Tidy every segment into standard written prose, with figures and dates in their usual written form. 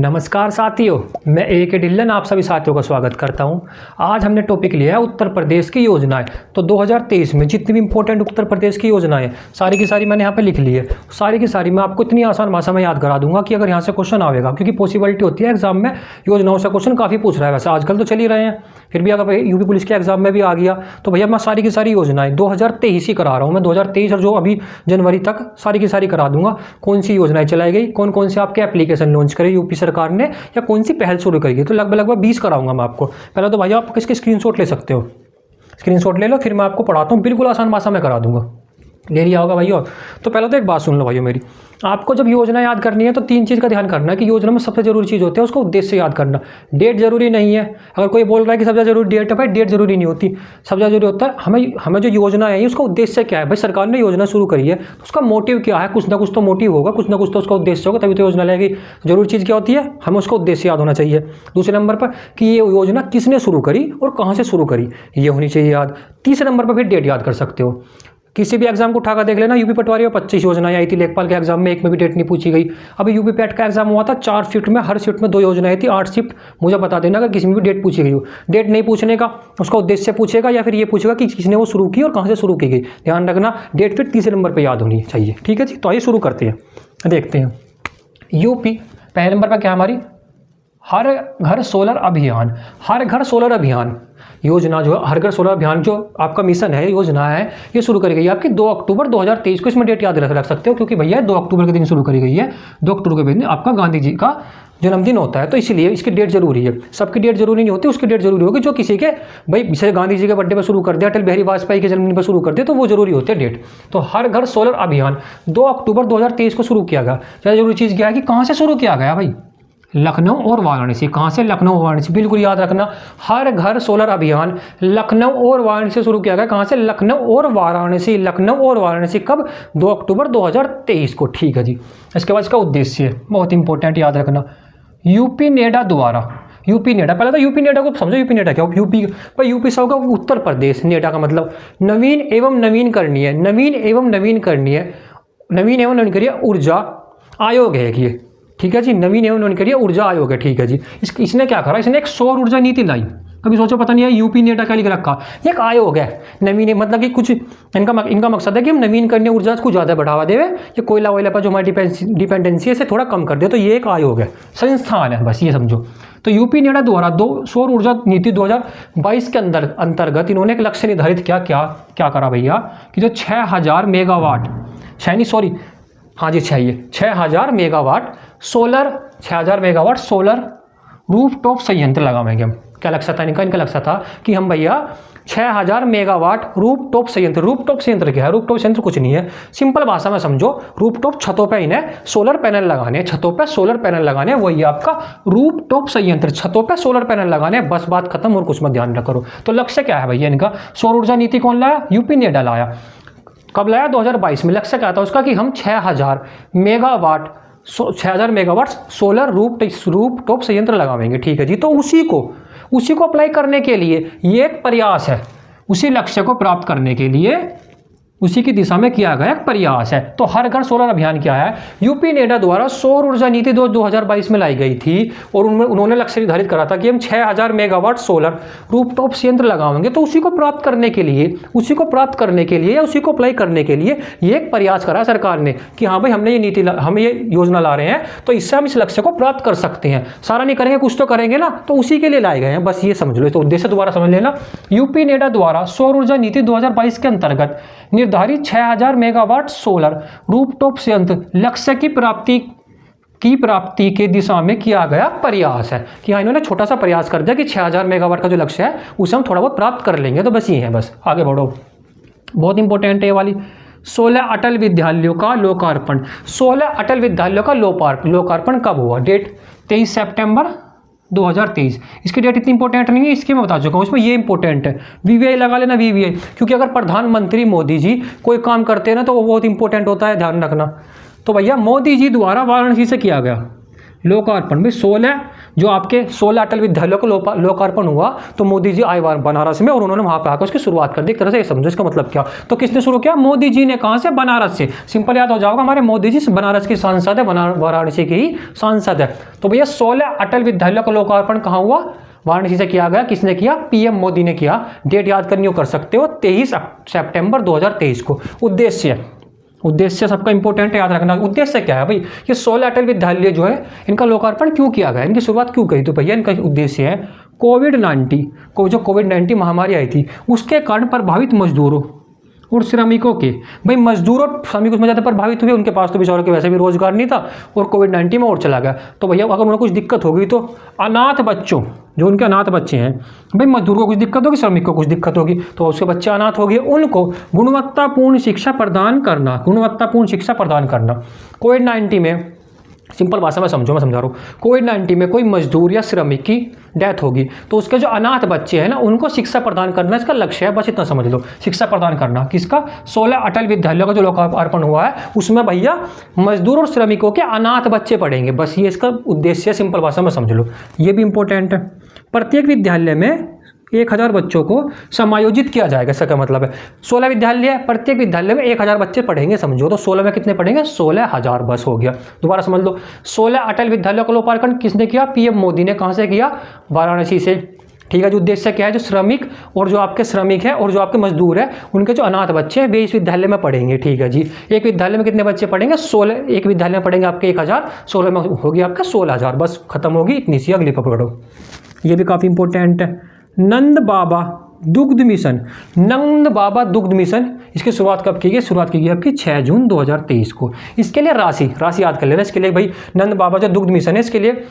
नमस्कार साथियों, मैं ए.के. ढिल्लन आप सभी साथियों का स्वागत करता हूं। आज हमने टॉपिक लिया है उत्तर प्रदेश की योजनाएं। तो 2023 में जितनी भी इंपॉर्टेंट उत्तर प्रदेश की योजनाएं सारी की सारी मैंने यहाँ पे लिख ली है। सारी की सारी मैं आपको इतनी आसान भाषा में याद करा दूंगा कि अगर यहाँ से क्वेश्चन आएगा, क्योंकि पॉसिबिलिटी होती है एग्जाम में योजनाओं से क्वेश्चन काफ़ी पूछ रहा है। वैसे आजकल तो चल ही रहे हैं, फिर भी अगर यूपी पुलिस के एग्जाम में भी आ गया तो भैया मैं सारी की सारी योजनाएं 2023 ही करा रहा हूँ। मैं 2023 और जो अभी जनवरी तक सारी की सारी करा दूंगा। कौन सी योजनाएं चलाई गई, कौन कौन से आपके एप्लीकेशन लॉन्च करे यूपी सरकार ने, या कौन सी पहल शुरू करेगी। तो लगभग 20 कराऊंगा मैं आपको। पहले तो भैया आप किसके स्क्रीनशॉट ले सकते हो, स्क्रीनशॉट ले लो, फिर मैं आपको पढ़ाता हूँ। बिल्कुल आसान भाषा में करा दूंगा। ले लिया होगा भैया। तो पहले तो एक बात सुन लो भाइयों मेरी, आपको जब योजना याद करनी है तो तीन चीज़ का ध्यान करना है कि योजना में सबसे जरूरी चीज़ होती है उसको उद्देश्य याद करना। डेट जरूरी नहीं है। अगर कोई बोल रहा है कि सबसे जरूरी डेट है, भाई डेट जरूरी नहीं होती। सबसे जरूरी होता है हमें जो योजना है उसका उद्देश्य क्या है। भाई सरकार ने योजना शुरू करी है तो उसका मोटिव क्या है, कुछ ना कुछ तो मोटिव होगा, कुछ ना कुछ तो उसका उद्देश्य होगा, तभी तो योजना लगेगी। जरूरी चीज़ क्या होती है, हमें उसका उद्देश्य याद होना चाहिए। दूसरे नंबर पर कि ये योजना किसने शुरू करी और कहाँ से शुरू करी, ये होनी चाहिए याद। तीसरे नंबर पर फिर डेट याद कर सकते हो। किसी भी एग्जाम को उठाकर देख लेना, यूपी पटवारी में 25 योजनाएं आई थी। लेखपाल के एग्जाम में एक में भी डेट नहीं पूछी गई। अभी यूपी पैट का एग्जाम हुआ था, 4 शिफ्ट में, हर शिफ्ट में 2 योजनाएं थी, 8 शिफ्ट। मुझे बता देना अगर किसी में भी डेट पूछी गई हो। डेट नहीं पूछने का उसका उद्देश्य पूछेगा, या फिर ये पूछेगा कि किसने वो शुरू की और कहाँ से शुरू की गई। ध्यान रखना, डेट फिर तीसरे नंबर पर याद होनी चाहिए। ठीक है जी, तो आइए शुरू करते हैं, देखते हैं। यूपी पहले नंबर पर क्या हमारी हर घर सोलर अभियान। हर घर सोलर अभियान योजना जो है, हर घर सोलर अभियान जो आपका मिशन है, योजना है, ये शुरू करी गई है आपकी 2 अक्टूबर 2023 को। इसमें डेट याद रख सकते हो क्योंकि भैया 2 अक्टूबर के दिन शुरू करी गई है। 2 अक्टूबर के दिन आपका गांधी जी का जन्मदिन होता है, तो इसलिए इसकी डेट जरूरी है। सबकी डेट जरूरी नहीं होती, उसकी डेट जरूरी होगी जो किसी के, भाई जैसे गांधी जी के बर्थडे पर शुरू कर दिया, अटल बिहारी वाजपेयी के जन्मदिन पर शुरू कर दिया, तो वो जरूरी होते हैं डेट। तो हर घर सोलर अभियान 2 अक्टूबर 2023 को शुरू किया गया। जरूरी चीज़ क्या है कि कहाँ से शुरू किया गया भाई, लखनऊ और वाराणसी। कहाँ से, लखनऊ और वाराणसी। बिल्कुल याद रखना, हर घर सोलर अभियान लखनऊ और वाराणसी से शुरू किया गया। कहाँ से, लखनऊ और वाराणसी। लखनऊ और वाराणसी कब, 2 अक्टूबर 2023 को। ठीक है जी। इसके बाद इसका उद्देश्य बहुत इंपॉर्टेंट, याद रखना। यूपी नेडा द्वारा, यूपी नेडा, पहले तो यूपी नेडा को समझो। यूपी नेडा क्या, यूपी भाई यूपी से होगा उत्तर प्रदेश। नेडा का मतलब नवीन एवं नवीन करनी है, नवीन एवं नवीन करनी है, नवीन एवं नवीन करिए ऊर्जा आयोग है ये। ठीक है जी, नवीन एवं नवीनकरणीय ऊर्जा आयोग है। ठीक है जी। इसने क्या करा, इसने एक सौर ऊर्जा नीति लाई। कभी सोचो, पता नहीं है यूपी नेडा क्या लिख रखा। ये एक आयोग है नवीन, मतलब कि कुछ इनका मकसद है कि हम नवीन करणीय ऊर्जा को ज़्यादा बढ़ावा देवे, ये कोयला वोयला पर जो हमारी डिपेंडेंसी है इसे थोड़ा कम कर दे। तो ये एक आयोग है, संस्थान है, बस ये समझो। तो यूपी नेडा द्वारा 2 सौर ऊर्जा नीति 2022 के अंतर्गत इन्होंने एक लक्ष्य निर्धारित किया। क्या करा भैया कि जो 6000 megawatt, 6000 megawatt solar, 6000 megawatt solar rooftop संयंत्र लगाएंगे हम। क्या लक्ष्य था इनका लक्ष्य था कि हम भैया 6000 मेगावाट रूफटॉप संयंत्र। रूफटॉप संयंत्र क्या है, रूफटॉप संयंत्र कुछ नहीं है, सिंपल भाषा में समझो। रूफटॉप छतों पे इन्हें सोलर पैनल लगाने, छतों पे सोलर पैनल लगाने, वही आपका रूफटॉप संयंत्र। छतों पे सोलर पैनल लगाने, बस बात खत्म, और कुछ मत ध्यान न करो। तो लक्ष्य क्या है भैया इनका, सौर ऊर्जा नीति कौन लाया, यूपी नेडा लाया। कब लाया, 2022 में। लक्ष्य क्या था उसका कि हम 6000 मेगावाट सोलर रूफटॉप संयंत्र लगाएंगे। ठीक है जी। तो उसी को अप्लाई करने के लिए ये एक प्रयास है, उसी लक्ष्य को प्राप्त करने के लिए उसी की दिशा में किया गया एक प्रयास है। तो हर घर सोलर अभियान क्या है, यूपी नेडा द्वारा सौर ऊर्जा नीति 2022 में लाई गई थी, और उन्होंने लक्ष्य निर्धारित करा था कि हम 6000 मेगावाट सोलर रूफटॉप संयंत्र लगाएंगे। तो उसी को प्राप्त करने के लिए या उसी को अप्लाई करने के लिए ये एक प्रयास करा सरकार ने कि हाँ भाई हम ये योजना ला रहे हैं, तो इससे हम इस लक्ष्य को प्राप्त कर सकते हैं। सारा नहीं करेंगे, कुछ तो करेंगे ना, तो उसी के लिए लाए गए हैं, बस ये समझ लो। तो उद्देश्य दोबारा समझ लेना, यूपी नेडा द्वारा सौर ऊर्जा नीति 2022 के अंतर्गत निर्धारित 6000 मेगावाट सोलर रूफटॉप संयंत्र लक्ष्य की प्राप्ति के दिशा में किया गया प्रयास है। कि हाँ, इन्होंने छोटा सा प्रयास कर दिया कि 6000 मेगावाट का जो लक्ष्य है उसे हम थोड़ा बहुत प्राप्त कर लेंगे। तो बस ये है, बस आगे बढ़ो। बहुत इंपॉर्टेंट है ये वाली। 16 अटल विद्यालयों का लोकार्पण। 16 अटल विद्यालयों का लोकार्पण कब हुआ, डेट 23 सितंबर 2023। इसकी डेट इतनी इंपॉर्टेंट नहीं है, इसकी मैं बता चुका हूँ, इसमें ये इंपॉर्टेंट है। वीवीआई लगा लेना, वीवीआई, क्योंकि अगर प्रधानमंत्री मोदी जी कोई काम करते हैं ना तो वो बहुत इंपॉर्टेंट होता है, ध्यान रखना। तो भैया मोदी जी द्वारा वाराणसी से किया गया, लोकार्पण में 16 जो आपके 16 अटल विद्यालयों का लोकार्पण हुआ, तो मोदी जी आए बनारस में और उन्होंने वहाँ पे आकर उसकी शुरुआत कर दी। एक तरह से ये समझो इसका मतलब क्या, तो किसने शुरू किया, मोदी जी ने। कहाँ से, बनारस से। सिंपल याद हो जाएगा, हमारे मोदी जी बनारस की सांसद है, वाराणसी की ही सांसद है। तो भैया 16 अटल विद्यालयों का लोकार्पण कहाँ हुआ, वाराणसी से किया गया। किसने किया, पीएम मोदी ने किया। डेट याद करनी हो कर सकते हो, 23 सितंबर 2023 को। उद्देश्य सबका इंपॉर्टेंट है, याद रखना। उद्देश्य क्या है भाई, ये 16 अटल विद्यालय जो है इनका लोकार्पण क्यों किया गया, इनकी शुरुआत क्यों करी, तो भैया इनका उद्देश्य है कोविड-19 महामारी आई थी उसके कारण प्रभावित मजदूरों और श्रमिकों के, भाई मजदूर और श्रमिक उसमें ज़्यादा प्रभावित हुए, उनके पास तो बेचारों के वैसे भी रोजगार नहीं था और कोविड-19 में और चला गया। तो भैया अगर उन्हें कुछ दिक्कत होगी तो अनाथ बच्चों, जो उनके अनाथ बच्चे हैं, भाई मजदूर को कुछ दिक्कत होगी, श्रमिक को कुछ दिक्कत होगी, तो उसके बच्चे अनाथ हो गए, उनको गुणवत्तापूर्ण शिक्षा प्रदान करना। कोविड-19 में, सिंपल भाषा में समझो, मैं समझा रहा हूँ, कोविड-19 में कोई मजदूर या श्रमिक की डेथ होगी तो उसके जो अनाथ बच्चे हैं ना, उनको शिक्षा प्रदान करना इसका लक्ष्य है, बस इतना समझ लो। शिक्षा प्रदान करना किसका, 16 अटल विद्यालयों का जो लोकार्पण हुआ है उसमें भैया मजदूर और श्रमिकों के अनाथ बच्चे पढ़ेंगे, बस ये इसका उद्देश्य है, सिंपल भाषा में समझ लो। ये भी इंपॉर्टेंट है। प्रत्येक विद्यालय में 1000 बच्चों को समायोजित किया जाएगा, इसका क्या मतलब है, 16 विद्यालय है, प्रत्येक विद्यालय में 1000 बच्चे पढ़ेंगे, समझो, तो 16 में कितने पढ़ेंगे, 16,000 बस हो गया। दोबारा समझ लो, 16 अटल विद्यालयों का लोकार्पण किसने किया, पीएम मोदी ने। कहाँ से किया, वाराणसी से। ठीक है, जो उद्देश्य क्या है, जो श्रमिक और जो आपके श्रमिक है और जो आपके मजदूर है, उनके जो अनाथ बच्चे हैं वे इस विद्यालय में पढ़ेंगे। ठीक है जी, एक विद्यालय में कितने बच्चे पढ़ेंगे, 16। एक विद्यालय में पढ़ेंगे आपके 1000, 16 में होगी आपका 16,000, बस खत्म होगी, इतनी सी। अगली पकड़ो, ये भी काफ़ी इंपॉर्टेंट है। नंद बाबा दुग्ध मिशन, इसकी शुरुआत कब की गई, शुरुआत की गई आपकी 6 जून 2023 को। इसके लिए राशि याद कर लेना। इसके लिए भाई नंद बाबा जो दुग्ध मिशन है, इसके लिए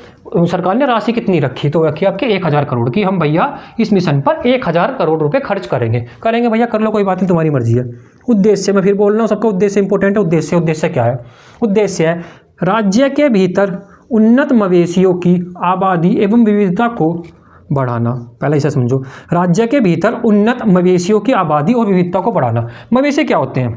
सरकार ने राशि कितनी रखी, तो रखी आपके 1000 करोड़ की। हम भैया इस मिशन पर 1000 करोड़ रुपए खर्च करेंगे भैया, कर लो, कोई बात नहीं, तुम्हारी मर्जी है। उद्देश्य मैं फिर बोल रहा हूँ, सबका उद्देश्य इंपॉर्टेंट है। उद्देश्य क्या है, उद्देश्य है राज्य के भीतर उन्नत मवेशियों की आबादी एवं विविधता को बढ़ाना। पहले इसे समझो, राज्य के भीतर उन्नत मवेशियों की आबादी और विविधता को बढ़ाना। मवेशी क्या होते हैं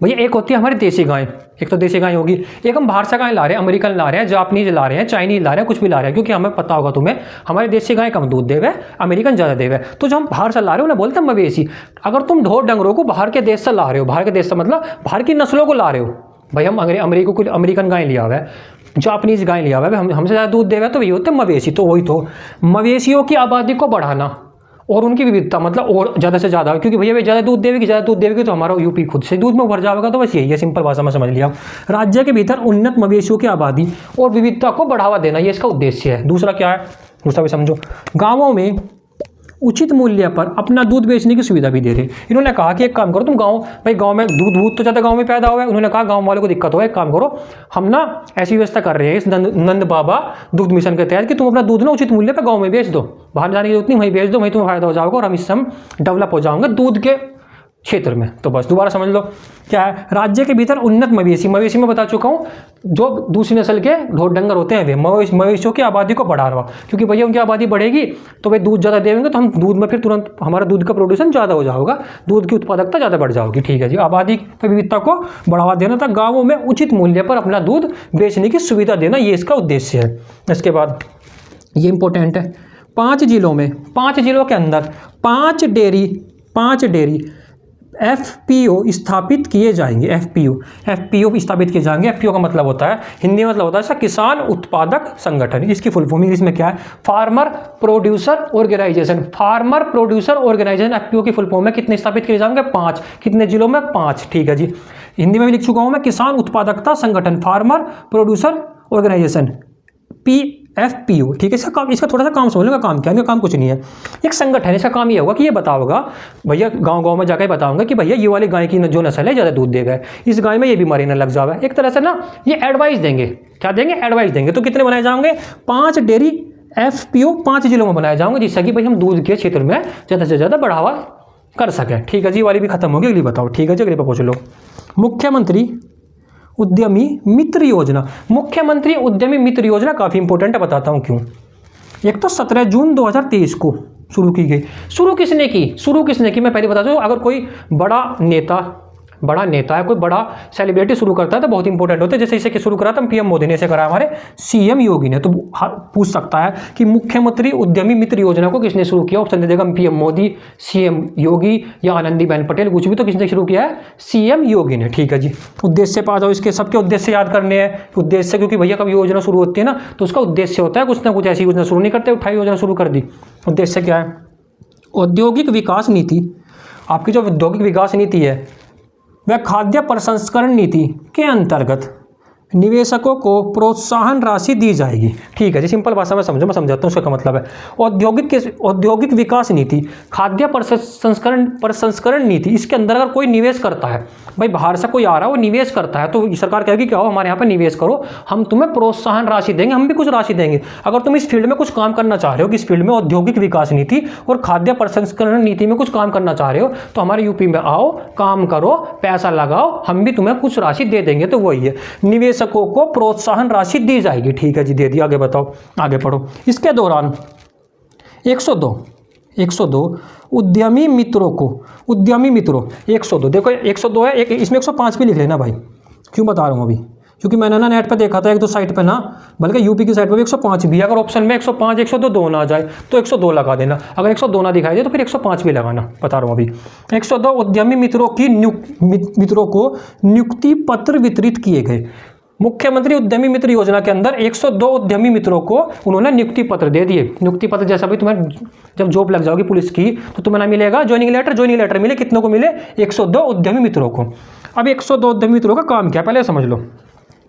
भैया, एक होती है हमारी देसी गाय, एक तो देसी गाय होगी, एक हम बाहर से गाय ला रहे हैं, अमेरिकन ला रहे हैं, जापानीज ला रहे हैं, चाइनीज ला रहे हैं, कुछ भी ला रहे हैं, क्योंकि हमें पता होगा तुम्हें, हमारी देसी गाय कम दूध देवे, अमेरिकन ज़्यादा देवे। तो जो हम बाहर से ला रहे हो उन्हें बोलते हैं मवेशी। अगर तुम ढोर डंगरों को बाहर के देश से ला रहे हो, बाहर के देश से मतलब बाहर की नस्लों को ला रहे हो, भाई हम अमेरिकन गाय लिया हुआ है, जापानीज गाय लिया हुआ है, हमसे ज़्यादा दूध देगा, तो ये होते हैं मवेशी। तो वही तो, मवेशियों की आबादी को बढ़ाना और उनकी विविधता, मतलब और ज़्यादा से ज़्यादा, क्योंकि भैया वे ज़्यादा दूध देगी तो हमारा यूपी खुद से दूध में भर जाएगा। तो बस यही है, सिंपल भाषा में समझ लिया। राज्य के भीतर उन्नत मवेशियों की आबादी और विविधता को बढ़ावा देना, ये इसका उद्देश्य है। दूसरा क्या है, दूसरा भी समझो, गाँवों में उचित मूल्य पर अपना दूध बेचने की सुविधा भी दे रहे। इन्होंने कहा कि एक काम करो तुम, गांव में दूध तो ज़्यादा गांव में पैदा हुआ है, उन्होंने कहा गांव वालों को दिक्कत हो, एक काम करो, हम ना ऐसी व्यवस्था कर रहे हैं इस नंद बाबा दुग्ध मिशन के तहत कि तुम अपना दूध ना उचित मूल्य पर गांव में बेच दो, बाहर जाने की जरूरत नहीं, वहीं बेच दो, वहीं तुम्हें फायदा हो जाएगा और हम इससे डेवलप हो जाएंगे दूध के क्षेत्र में। तो बस दोबारा समझ लो क्या है, राज्य के भीतर उन्नत मवेशी में बता चुका हूँ, जो दूसरी नस्ल के ढोर डंगर होते हैं वे मवेशियों की आबादी को बढ़ा रहा, क्योंकि भैया उनकी आबादी बढ़ेगी तो वे दूध ज़्यादा देंगे, तो हम दूध में फिर तुरंत हमारा दूध का प्रोडक्शन ज़्यादा हो जाएगा, दूध की उत्पादकता ज़्यादा बढ़ जाएगी। ठीक है जी, आबादी की विविधता को बढ़ावा देना था, गाँवों में उचित मूल्य पर अपना दूध बेचने की सुविधा देना, ये इसका उद्देश्य है। इसके बाद ये इंपॉर्टेंट है, 5 जिलों के अंदर 5 डेयरी FPO स्थापित किए जाएंगे। FPO स्थापित किए जाएंगे। FPO का मतलब होता है, हिंदी में मतलब होता है किसान उत्पादक संगठन। इसकी फुल फॉर्म इंग्लिश में क्या है, फार्मर प्रोड्यूसर ऑर्गेनाइजेशन। FPO की फुल फॉर्म में कितने स्थापित किए जाएंगे, 5। कितने जिलों में, 5। ठीक है जी, हिंदी में भी लिख चुका हूँ मैं, किसान उत्पादकता संगठन, फार्मर प्रोड्यूसर ऑर्गेनाइजेशन, FPO। ठीक है, इसका थोड़ा सा काम समझ लो, काम क्या है, इनका काम कुछ नहीं है, एक संगठन है। इसका काम ये होगा कि ये बताओगा भैया, गांव में जाकर बताऊंगा कि भैया ये वाली गाय की जो नस्ल है ज़्यादा दूध देगा, इस गाय में ये बीमारी न लग जाए, एक तरह से ना ये एडवाइस देंगे। क्या देंगे, एडवाइस देंगे। तो कितने बनाए जाएंगे, 5 डेयरी FPO 5 जिलों में बनाए जाएंगे, जिससे कि भाई हम दूध के क्षेत्र में ज़्यादा से ज़्यादा बढ़ावा कर सकें। ठीक है जी, वाली भी खत्म होगी, अगली बताओ। ठीक है जी, अगली पर पूछ लो। मुख्यमंत्री उद्यमी मित्र योजना काफ़ी इंपॉर्टेंट है, बताता हूँ क्यों। एक तो 17 जून 2023 को शुरू की गई। शुरू किसने की, मैं पहले बता दूँ, अगर कोई बड़ा नेता बड़ा नेता है, कोई बड़ा सेलिब्रिटी शुरू करता है तो बहुत इंपॉर्टेंट होता है। जैसे इसे शुरू करा था पीएम मोदी ने, इसे करा हमारे सीएम योगी ने। तो पूछ सकता है कि मुख्यमंत्री उद्यमी मित्र योजना को किसने शुरू किया? ऑप्शन दे देगा पीएम मोदी, सीएम योगी या आनंदीबेन पटेल, कुछ भी। तो किसने शुरू किया है? सीएम योगी ने। ठीक है जी। उद्देश्य पे आ जाओ, इसके सबके उद्देश्य याद करने हैं। उद्देश्य, क्योंकि भैया कभी योजना शुरू होती है ना तो उसका उद्देश्य होता है कुछ ना कुछ। ऐसी योजना शुरू नहीं करते, उठाई योजना शुरू कर दी। उद्देश्य क्या है? औद्योगिक विकास नीति, आपकी जो औद्योगिक विकास नीति है वह खाद्य प्रसंस्करण नीति के अंतर्गत निवेशकों को प्रोत्साहन राशि दी जाएगी। ठीक है जी, सिंपल भाषा में समझो, मैं समझाता हूँ उसका मतलब है। औद्योगिक विकास नीति, खाद्य प्रसंस्करण नीति, इसके अंदर अगर कोई निवेश करता है, भाई बाहर से कोई आ रहा है वो निवेश करता है, तो सरकार कहेगी क्या हो, हमारे यहाँ पे निवेश करो, हम तुम्हें प्रोत्साहन राशि देंगे, हम भी कुछ राशि देंगे। अगर तुम इस फील्ड में कुछ काम करना चाह रहे हो कि इस फील्ड में औद्योगिक विकास नीति और खाद्य प्रसंस्करण नीति में कुछ काम करना चाह रहे हो तो हमारे यूपी में आओ, काम करो, पैसा लगाओ, हम भी तुम्हें कुछ राशि दे देंगे। तो वही है, निवेशकों को प्रोत्साहन राशि दी जाएगी। ठीक है जी, दे दी। आगे बताओ, आगे पढ़ो। इसके दौरान 102 उद्यमी मित्रों 102, देखो 102 है, एक इसमें 105 भी लिख लेना भाई। क्यों बता रहा हूँ अभी? क्योंकि मैंने ना नेट पे देखा था एक दो साइट पे ना, बल्कि यूपी की साइट पे भी 105 भी है। अगर ऑप्शन में 105 102 दो ना आ जाए तो 102 लगा देना। अगर 102 ना दिखाई दे तो फिर 105 भी लगाना, बता रहा हूँ अभी। 102 उद्यमी मित्रों को नियुक्ति पत्र वितरित किए गए। मुख्यमंत्री उद्यमी मित्र योजना के अंदर 102 उद्यमी मित्रों को उन्होंने नियुक्ति पत्र दे दिए। नियुक्ति पत्र जैसा भी तुम्हें जब जॉब लग जाओगी पुलिस की तो तुम्हें ना मिलेगा ज्वाइनिंग लेटर मिले, कितनों को मिले? 102 उद्यमी मित्रों को। अब 102 उद्यमी मित्रों का काम क्या, पहले समझ लो।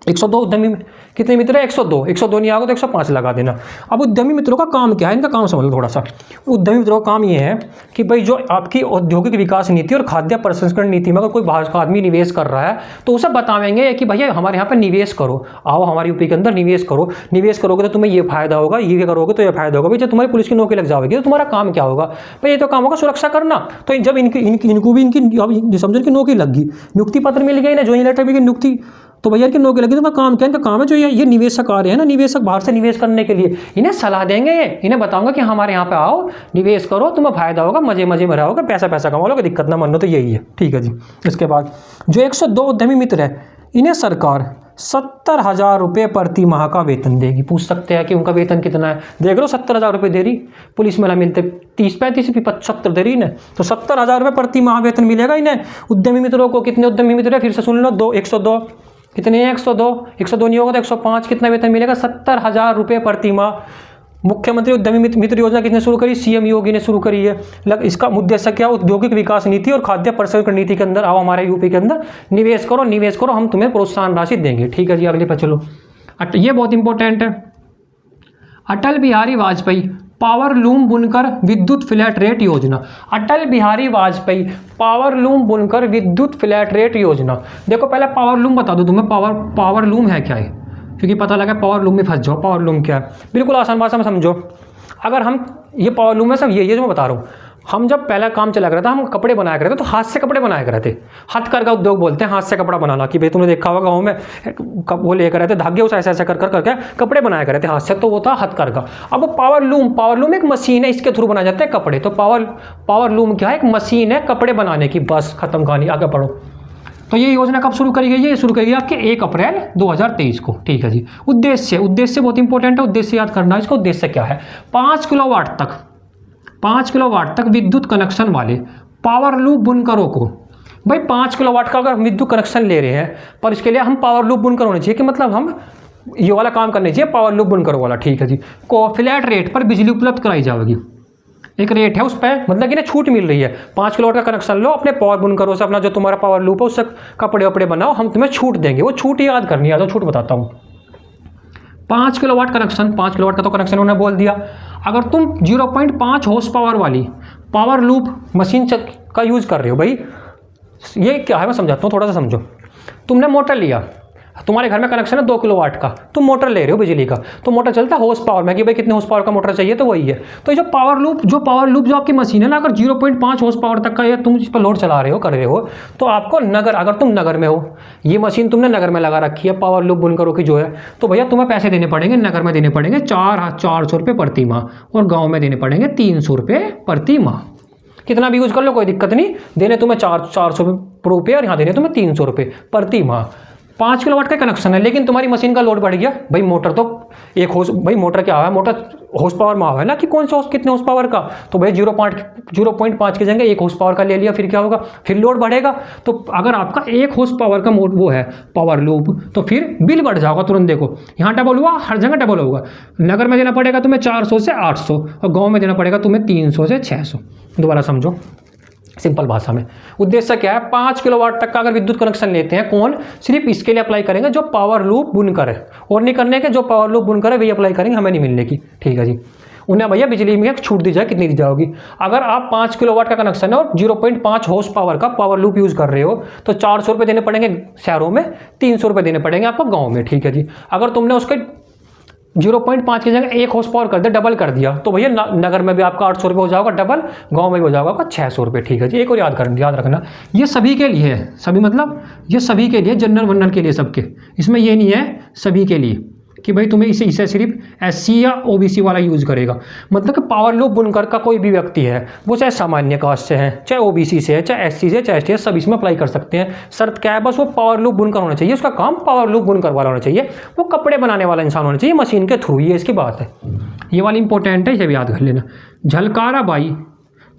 102 उद्यमी कितने मित्र है? 102 नहीं आएगा तो 105 लगा देना। अब उद्यमी मित्रों का काम क्या है, इनका काम समझ लो थोड़ा सा। उद्यमी मित्रों का काम ये है कि भाई जो आपकी औद्योगिक विकास नीति और खाद्य प्रसंस्करण नीति में अगर कोई बाहर का आदमी निवेश कर रहा है तो उसे बताएंगे कि भैया हमारे यहाँ पर निवेश करो, आओ हमारे यूपी के अंदर निवेश करो, निवेश करोगे तो तुम्हें ये फायदा होगा, ये करोगे तो ये फायदा होगा। भाई जब तुम्हारी पुलिस की नौकरी लग जाएगी तो तुम्हारा काम क्या होगा? भाई ये तो काम होगा सुरक्षा करना। तो जब इनको भी इनकी समझो कि नौकरी लग गई, नियुक्ति पत्र मिल गया, ज्वाइनिंग लेटर मिल गई, नियुक्ति, तो भैया इनकी नौकरी लगी तो काम क्या? इनका काम है जो ये निवेशक आ रहे हैं ना, निवेशक बाहर से निवेश करने के लिए, इन्हें सलाह देंगे, इन्हें बताऊंगा कि हमारे यहाँ पे आओ, निवेश करो, तुम्हें फायदा होगा, मजे में रहोगे, पैसा कमा लोगे, दिक्कत ना मानो। तो यही है। ठीक है जी। इसके बाद जो 102 उद्यमी मित्र है इन्हें सरकार 70,000 रुपये प्रति माह का वेतन देगी। पूछ सकते हैं कि उनका वेतन कितना है? देख लो 70,000 रुपये दे रही, पुलिस में ना मिलते 30-35 70 दे रही इन्हें, तो 70,000 रुपये प्रति माह वेतन मिलेगा इन्हें उद्यमी मित्रों को। कितने उद्यमी मित्र है फिर से सुन लो? 102 कितने हैं? 102 नहीं होगा तो 105। कितना वेतन मिलेगा? 70,000 रुपये प्रति माह। मुख्यमंत्री उद्यमी मित्र योजना किसने शुरू करी? सीएम योगी ने शुरू करी है। इसका उद्देश्य क्या? औद्योगिक विकास नीति और खाद्य प्रसंस्करण नीति के अंदर आओ, हमारे यूपी के अंदर निवेश करो, हम तुम्हें प्रोत्साहन राशि देंगे। ठीक है जी, अगले पर चलो। ये बहुत इंपॉर्टेंट है। अटल बिहारी वाजपेयी पावर लूम बुनकर विद्युत फ्लैट रेट योजना। अटल बिहारी वाजपेयी पावर लूम बुनकर विद्युत फ्लैट रेट योजना। देखो पहले पावर लूम बता दो तुम्हें, पावर लूम है क्या है, क्योंकि पता लगा पावर लूम में फंस जाओ। पावर लूम क्या है? बिल्कुल आसान भाषा में समझो। अगर हम ये पावर लूम है सब ये जो मैं बता रहा हूँ, हम जब पहला काम चला कर रहे थे, हम कपड़े बनाया करते तो हाथ से कपड़े बनाया करते थे। हथकरघा उद्योग बोलते हैं हाथ से कपड़ा बनाना, कि भाई तुमने देखा होगा गाँव में वो लेकर रहते धागे, उसे ऐसे करके कपड़े बनाया करते हाथ से, तो वो था हथकरघा। अब वो पावर लूम एक मशीन है, इसके थ्रू बनाए जाते हैं कपड़े। तो पावर लूम क्या है? एक मशीन है कपड़े बनाने की, बस खत्म कहानी। आगे पढ़ो। तो ये योजना कब शुरू करी गई है? ये शुरू करी गई आपके 1 अप्रैल 2023 को। ठीक है जी। उद्देश्य बहुत इंपॉर्टेंट है, उद्देश्य याद करना है इसका। उद्देश्य क्या है? 5 किलोवाट तक विद्युत कनेक्शन वाले पावर लूप बुनकरों को, भाई 5 किलोवाट का अगर विद्युत कनेक्शन ले रहे हैं, पर इसके लिए हम पावर लूप बुनकर होने चाहिए, कि मतलब हम ये वाला काम करने चाहिए, पावर लूप बुनकर वाला। ठीक है जी। को फ्लैट रेट पर बिजली उपलब्ध कराई जाएगी। एक रेट है उस पर, मतलब कि ना छूट मिल रही है। 5 किलोवाट का कनेक्शन लो, अपने पावर बुनकरों से अपना जो तुम्हारा पावर लूप है उससे कपड़े वपड़े बनाओ, हम तुम्हें छूट देंगे। वो छूट याद करनी है, तो छूट बताता हूँ। 5 किलोवाट कनेक्शन, 5 किलोवाट का तो कनेक्शन उन्होंने बोल दिया। अगर तुम 0.5 हॉर्स पावर वाली पावर लूप मशीन का यूज़ कर रहे हो, भाई ये क्या है मैं समझाता हूँ, थोड़ा सा समझो। तुमने मोटर लिया, तुम्हारे घर में कनेक्शन है 2 किलोवाट का, तुम मोटर ले रहे हो बिजली का, तो मोटर चलता है हॉर्स पावर में, कि भाई कितने हॉर्स पावर का मोटर चाहिए, तो वही है। तो ये जो पावर लूप जो आपकी मशीन है ना, अगर 0.5 हॉर्स पावर तक का ये तुम इस पर लोड चला रहे हो, कर रहे हो, तो आपको अगर तुम नगर में हो, ये मशीन तुमने नगर में लगा रखी है पावर लूप बुनकरों की जो है, तो भैया तुम्हें पैसे देने पड़ेंगे, नगर में देने पड़ेंगे 400 रुपये प्रति माह, और गाँव में देने पड़ेंगे 300 रुपये प्रति माह। कितना भी यूज़ कर लो कोई दिक्कत नहीं, देने तुम्हें 400 रुपये और यहाँ देने तुम्हें 300 रुपये प्रति माह। 5 किलोवाट का कनेक्शन है, लेकिन तुम्हारी मशीन का लोड बढ़ गया। भाई मोटर तो भाई मोटर क्या है, मोटर हॉर्स पावर में है ना कि कौन सा कितने हॉर्स पावर का, तो भाई 0.5 की जगह 1 हॉर्स पावर का ले लिया, फिर क्या होगा, फिर लोड बढ़ेगा। तो अगर आपका 1 हॉर्स पावर का वो है पावर लूप, तो फिर बिल बढ़ जाएगा तुरंत। देखो यहाँ डबल हुआ, हर जगह डबल होगा। नगर में देना पड़ेगा तुम्हें 400 से 800 और गाँव में देना पड़ेगा तुम्हें 300 से 600। दोबारा समझो सिंपल भाषा में, उद्देश्य क्या है, 5 किलोवाट तक का अगर विद्युत कनेक्शन लेते हैं, कौन सिर्फ इसके लिए अप्लाई करेंगे जो पावर लूप बुनकर है, और नहीं करने के जो पावर लूप बुनकर है वही अप्लाई करेंगे, हमें नहीं मिलने की। ठीक है जी, उन्हें भैया बिजली में छूट दी जाए, कितनी दी जाएगी। अगर आप 5 किलोवाट का कनेक्शन है और 0.5 हॉर्स पावर का पावर लूप यूज़ कर रहे हो, तो 400 रुपये देने पड़ेंगे शहरों में, 300 रुपये देने पड़ेंगे आपको गाँव में। ठीक है जी, अगर तुमने उसके 0.5 की जगह 1 हॉर्स पावर कर दिया, डबल कर दिया, तो भैया नगर में भी आपका 800 रुपये हो जाएगा डबल, गांव में भी हो जाएगा आपका 600 रुपये। ठीक है जी, एक और याद रखना, ये सभी के लिए है, सभी मतलब ये सभी के लिए, जनरल वनरल के लिए, सबके, इसमें ये नहीं है सभी के लिए कि भाई तुम्हें इसे सिर्फ SC या OBC वाला यूज़ करेगा। मतलब कि पावर लूप बुनकर का कोई भी व्यक्ति है, वो चाहे सामान्य कास्ट से है, चाहे OBC से है, चाहे SC से, चाहे ST से, सब इसमें अप्लाई कर सकते हैं। शर्त क्या है, बस वो पावर लूप बुनकर होना चाहिए, उसका काम पावर लूप बुनकर वाला होना चाहिए, वो कपड़े बनाने वाला इंसान होना चाहिए मशीन के थ्रू, ये इसकी बात है। ये वाली इंपॉर्टेंट है, इसे भी याद कर लेना।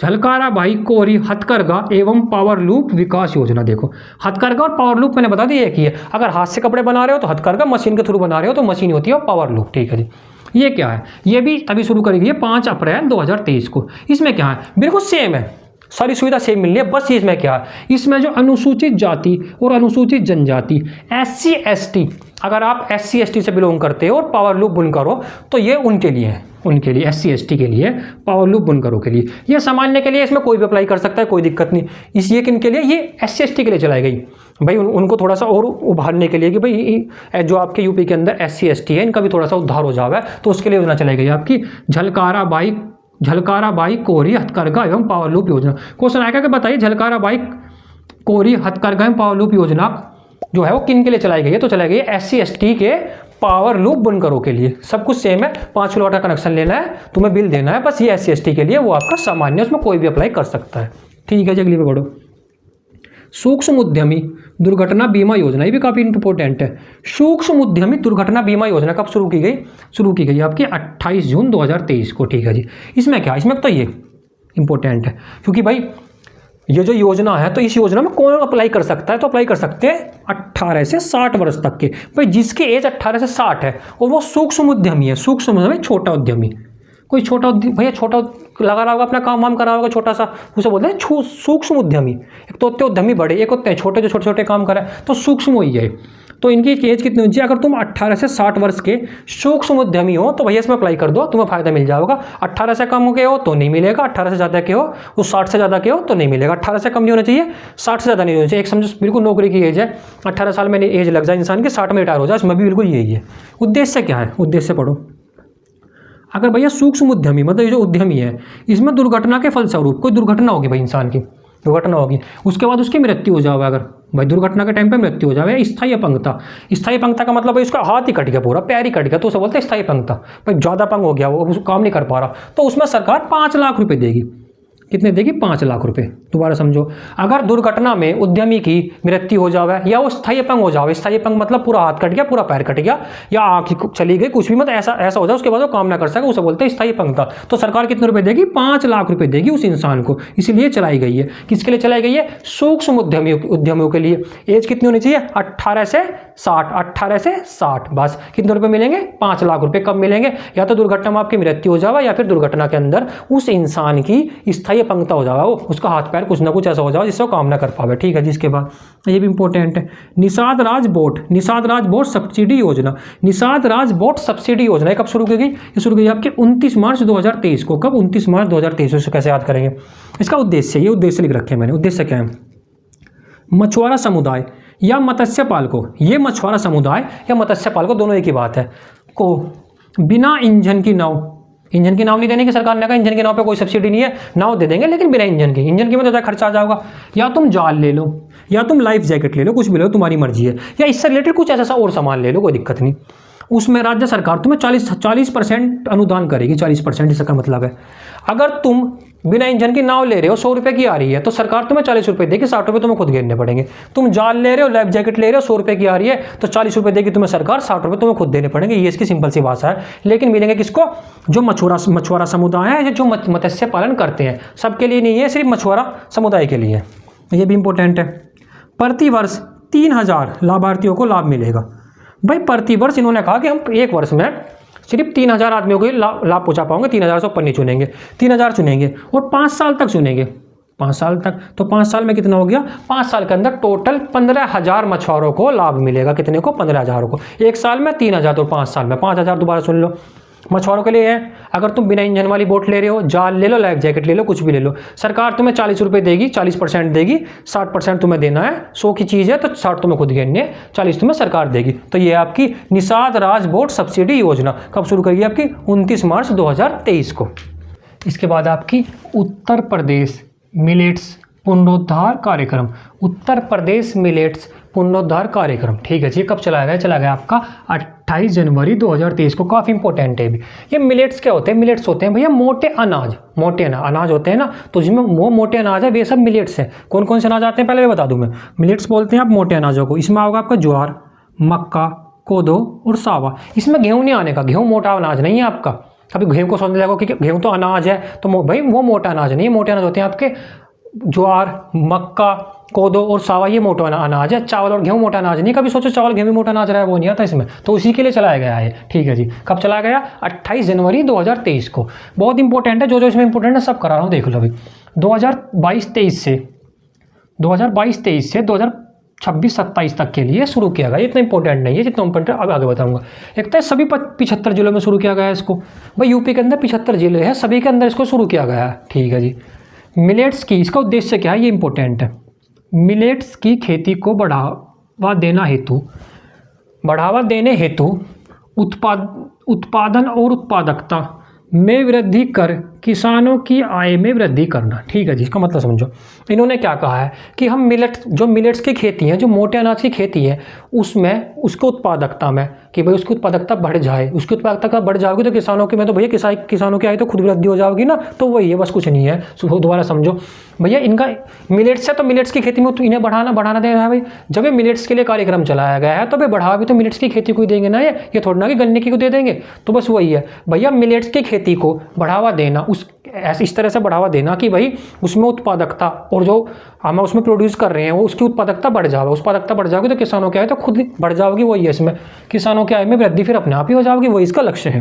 झलकारा बाई कोरी हथकरघा एवं पावर लूप विकास योजना। देखो हथकरघा और पावर लूप मैंने बता दिया एक ही है। अगर हाथ से कपड़े बना रहे हो तो हथकरघा, मशीन के थ्रू बना रहे हो तो मशीन होती है पावर लूप। ठीक है जी, ये क्या है, ये भी तभी शुरू करी गई है 5 अप्रैल 2023 को। इसमें क्या है, बिल्कुल सेम है, सारी सुविधा सेम मिलनी है। बस इसमें क्या है, इसमें जो अनुसूचित जाति और अनुसूचित जनजाति SC ST, अगर आप SC ST से बिलोंग करते हो और पावर लूप बुनकर हो, तो ये उनके लिए है, उनके लिए SC ST के लिए, पावर लूप बुनकरों के लिए। ये सामान्य के लिए, इसमें कोई भी अप्लाई कर सकता है, कोई दिक्कत नहीं। इसलिए किन के लिए, ये SC ST के लिए चलाई गई भाई, उनको थोड़ा सा और उभारने के लिए कि भाई जो आपके यूपी के अंदर SC ST है, इनका भी थोड़ा सा उद्धार हो जाए, तो उसके लिए योजना चलाई गई आपकी झलकारा बाई कोरी हथकरघा एवं पावर लूप योजना। क्वेश्चन आएगा कि बताइए झलकारा बाई कोरी हथकरघा एवं पावर लूप योजना जो है वो किन के लिए चलाई गई है, तो चलाई गई है SC ST के पावर लूप बुनकरों के लिए। सब कुछ सेम है, 5 किलोवाट का कनेक्शन लेना है, तुम्हें बिल देना है, बस ये SC ST के लिए, वो आपका सामान्य, उसमें कोई भी अप्लाई कर सकता है। ठीक है जी, अगली पे बढ़ो। सूक्ष्म उद्यमी दुर्घटना बीमा योजना, ये भी काफ़ी इंपॉर्टेंट है। सूक्ष्म उद्यमी दुर्घटना बीमा योजना कब शुरू की गई, शुरू की गई आपकी 28 जून 2023 को। ठीक है जी, इसमें क्या, इसमें तो ये इंपॉर्टेंट है, क्योंकि भाई ये जो योजना है, तो इस योजना में कौन अप्लाई कर सकता है, तो अप्लाई कर सकते हैं 18 से 60 वर्ष तक के, भाई जिसकी एज 18 से 60 है और वो सूक्ष्म उद्यमी है। सूक्ष्म उद्यमी छोटा उद्यमी, कोई छोटा भैया छोटा लगा रहा होगा, अपना काम वाम कर रहा होगा छोटा सा, उसे बोलते हैं सूक्ष्म उद्यमी। एक तो होते उद्यमी बड़े, एक होते हैं छोटे जो छोटे छोटे काम कर रहे हैं, तो सूक्ष्म वही है। तो इनकी एज कितनी होनी चाहिए, अगर तुम 18 से 60 वर्ष के सूक्ष्म उद्यमी हो तो भैया इसमें अप्लाई कर दो, तुम्हें फायदा मिल जाएगा। 18 से कम के हो तो नहीं मिलेगा, 18 से ज़्यादा के हो, उस 60 से ज़्यादा के हो तो नहीं मिलेगा। 18 से कम नहीं होना चाहिए, 60 से ज़्यादा नहीं होना चाहिए। एक समझो बिल्कुल नौकरी की एज है, 18 साल में एज लग जाए इंसान की, 60 में रिटायर हो जाए, इसमें भी बिल्कुल यही है। उद्देश्य क्या है, उद्देश्य पढ़ो। अगर भैया सूक्ष्म उद्यमी मतलब ये जो उद्यमी है, इसमें दुर्घटना के फलस्वरूप कोई दुर्घटना होगी, भाई इंसान की दुर्घटना होगी, उसके बाद उसकी मृत्यु हो जाए, अगर भाई दुर्घटना के टाइम पे मृत्यु हो जाए, स्थायी अपंगता। स्थायी अपंगता का मतलब भाई उसका हाथ ही कट गया, पूरा पैर ही कट गया, तो उसे बोलते हैं स्थायी अपंगता। भाई ज़्यादा अपंग हो गया, वो काम नहीं कर पा रहा, तो उसमें सरकार 5 लाख रुपये देगी। कितने देगी, 5 लाख रुपए। दोबारा समझो, अगर दुर्घटना में उद्यमी की मृत्यु हो जावे या वो स्थायी अपंग हो जावे, स्थायी अपंग मतलब पूरा हाथ कट गया, पूरा पैर कट गया, या आँख चली गई, कुछ भी मतलब ऐसा हो जाए, उसके बाद वो काम ना कर सके, उसे बोलते हैं स्थायी अपंगता। तो सरकार कितने रुपए देगी, 5 लाख रुपए देगी उस इंसान को। इसलिए चलाई गई है। किसके लिए चलाई गई है, सूक्ष्म उद्यमियों के लिए। एज कितनी होनी चाहिए, 18 से 60, 18 से 60। बस कितने रुपए मिलेंगे, 5 लाख रुपए। कब मिलेंगे, या तो दुर्घटना में आपकी मृत्यु हो जाए, या फिर दुर्घटना के अंदर उस इंसान की स्थायी अपंगता हो जाए, वो उसका हाथ पैर कुछ ना कुछ ऐसा हो जाए जिससे वो काम ना कर पावे। ठीक है, जिसके बाद ये भी इंपॉर्टेंट है, निषाद राज बोर्ड सब्सिडी योजना। निषाद राज बोर्ड सब्सिडी योजना कब शुरू की गई, ये शुरू की गई आपके 29 मार्च 2023 को। कब, 29 मार्च 2023। उसको कैसे याद करेंगे, इसका उद्देश्य, ये उद्देश्य लिख रखे हैं मैंने। उद्देश्य क्या है, मछुआरा समुदाय या मत्स्य पालकों, ये मछुआरा समुदाय या मत्स्य पालकों दोनों एक ही बात है, को बिना इंजन की नाव, इंजन की नाव नहीं देने की सरकार ने कहा, इंजन की नाव पे कोई सब्सिडी नहीं है, नाव दे देंगे लेकिन बिना इंजन की। इंजन की में तो ज़्यादा खर्चा आ जाएगा, या तुम जाल ले लो, या तुम लाइफ जैकेट ले लो, कुछ भी लो, तुम्हारी मर्जी है, या इससे रिलेटेड कुछ ऐसा और सामान ले लो, कोई दिक्कत नहीं। उसमें राज्य सरकार तुम्हें 40% अनुदान करेगी, 40% इसका मतलब है। अगर तुम बिना इंजन की नाव ले रहे हो, 100 रुपये की आ रही है, तो सरकार तुम्हें 40 रुपये देगी, 60 रुपये तुम्हें खुद घेरने पड़ेंगे। तुम जाल ले रहे हो, लाइफ जैकेट ले रहे हो, 100 रुपये की आ रही है, तो 40 रुपये देगी तुम्हें सरकार, 60 रुपये तुम्हें खुद देने पड़ेंगे। ये इसकी सिंपल सी भाषा है। लेकिन मिलेंगे किसको? जो मछुआरा समुदाय है, जो मत्स्य पालन करते हैं, सबके लिए नहीं है, सिर्फ मछुआरा समुदाय के लिए। ये भी इंपॉर्टेंट है। प्रतिवर्ष 3000 लाभार्थियों को लाभ मिलेगा। भाई प्रतिवर्ष इन्होंने कहा कि हम एक वर्ष में सिर्फ 3000 आदमियों को लाभ पहुंचा पाओगे। 3000 से ऊपर नहीं चुनेंगे, 3000 चुनेंगे और 5 साल तक चुनेंगे। 5 साल तक, तो 5 साल में कितना हो गया? 5 साल के अंदर टोटल 15,000 मछुआरों को लाभ मिलेगा। कितने को? 15,000 को। एक साल में 3000, तो 5 साल में 5000। दोबारा सुन लो, मछुआरों के लिए है। अगर तुम बिना इंजन वाली बोट ले रहे हो, जाल ले लो, लाइफ जैकेट ले लो, कुछ भी ले लो, सरकार तुम्हें 40 रुपये देगी, 40% देगी, 60% तुम्हें देना है। 100 की चीज़ है तो 60 तुम्हें खुद घेरनी है, 40 तुम्हें सरकार देगी। तो ये आपकी निषाद राज बोट सब्सिडी योजना कब शुरू करी? आपकी 29 मार्च 2023 को। इसके बाद आपकी उत्तर प्रदेश मिलेट्स पुनरुद्धार कार्यक्रम। उत्तर प्रदेश मिलेट्स पुनरुद्धार कार्यक्रम, ठीक है जी। कब चलाया गया? चला गया आपका 28 जनवरी 2023 को। काफ़ी इंपॉर्टेंट है भी। ये मिलेट्स क्या होते हैं? मिलेट्स होते हैं भैया मोटे अनाज। मोटे अनाज होते हैं ना, तो जिसमें वो मोटे अनाज है वे सब मिलेट्स हैं। कौन कौन से अनाज आते हैं पहले बता दूं मैं। मिलेट्स बोलते हैं आप मोटे अनाजों को। इसमें होगा आपका ज्वार, मक्का, कोदो और सावा। इसमें गेहूँ नहीं आने का। गेहूँ मोटा अनाज नहीं है आपका। कभी गेहूँ को सोचने लगो कि गेहूँ तो अनाज है, तो भाई वो मोटा अनाज नहीं है। मोटे अनाज होते हैं आपके ज्वार, मक्का, कोदो और सावा, ये मोटा अनाज है। चावल और गेहूं मोटा अनाज नहीं। कभी सोचो चावल गेहूं भी मोटा अनाज रहा है, वो नहीं आता इसमें। तो उसी के लिए चलाया गया है, ठीक है जी। कब चलाया गया? 28 जनवरी 2023 को। बहुत इंपॉर्टेंट है, जो इसमें इंपॉर्टेंट है सब करा रहा हूँ, देख लो अभी। 2022-23 से 2026-27 तक के लिए शुरू किया गया। इतना इंपॉर्टेंट नहीं है जितना इंपॉर्टेंट अब आगे बताऊंगा। एक तो सभी 75 जिलों में शुरू किया गया है इसको। भाई यूपी के अंदर 75 जिले हैं, सभी के अंदर इसको शुरू किया गया है, ठीक है जी। मिलेट्स की इसका उद्देश्य क्या है? ये इंपॉर्टेंट है। मिलेट्स की खेती को बढ़ावा देने हेतु उत्पादन और उत्पादकता में वृद्धि कर किसानों की आय में वृद्धि करना, ठीक है जी। इसका मतलब समझो, इन्होंने क्या कहा है कि हम मिलेट्स की खेती है, जो मोटे अनाज की खेती है, उसमें उसको उत्पादकता में कि भाई उसकी उत्पादकता बढ़ जाए। उसकी उत्पादकता बढ़ जाएगी तो किसानों की, मैं तो भैया किसानों की आय तो खुद वृद्धि हो जाएगी ना। तो वही है, बस कुछ नहीं है। दोबारा समझो भैया, इनका मिलेट्स है तो मिलेट्स की खेती में तो इन्हें बढ़ाना देना है भाई। जब ये मिलेट्स के लिए कार्यक्रम चलाया गया है तो भाई बढ़ावा भी तो मिलेट्स की खेती को ही देंगे ना। ये थोड़ा ना कि गन्ने की को दे देंगे। तो बस वही है भैया, मिलेट्स की खेती को बढ़ावा देना, इस तरह से बढ़ावा देना कि भाई उसमें उत्पादकता और जो हम उसमें प्रोड्यूस कर रहे हैं वो उसकी उत्पादकता बढ़ जाए। उत्पादकता बढ़ जाएगी तो किसानों की आय तो खुद बढ़ जाएगी। वही है, इसमें किसानों की आय में वृद्धि फिर अपने आप ही हो जाएगी। वही इसका लक्ष्य है।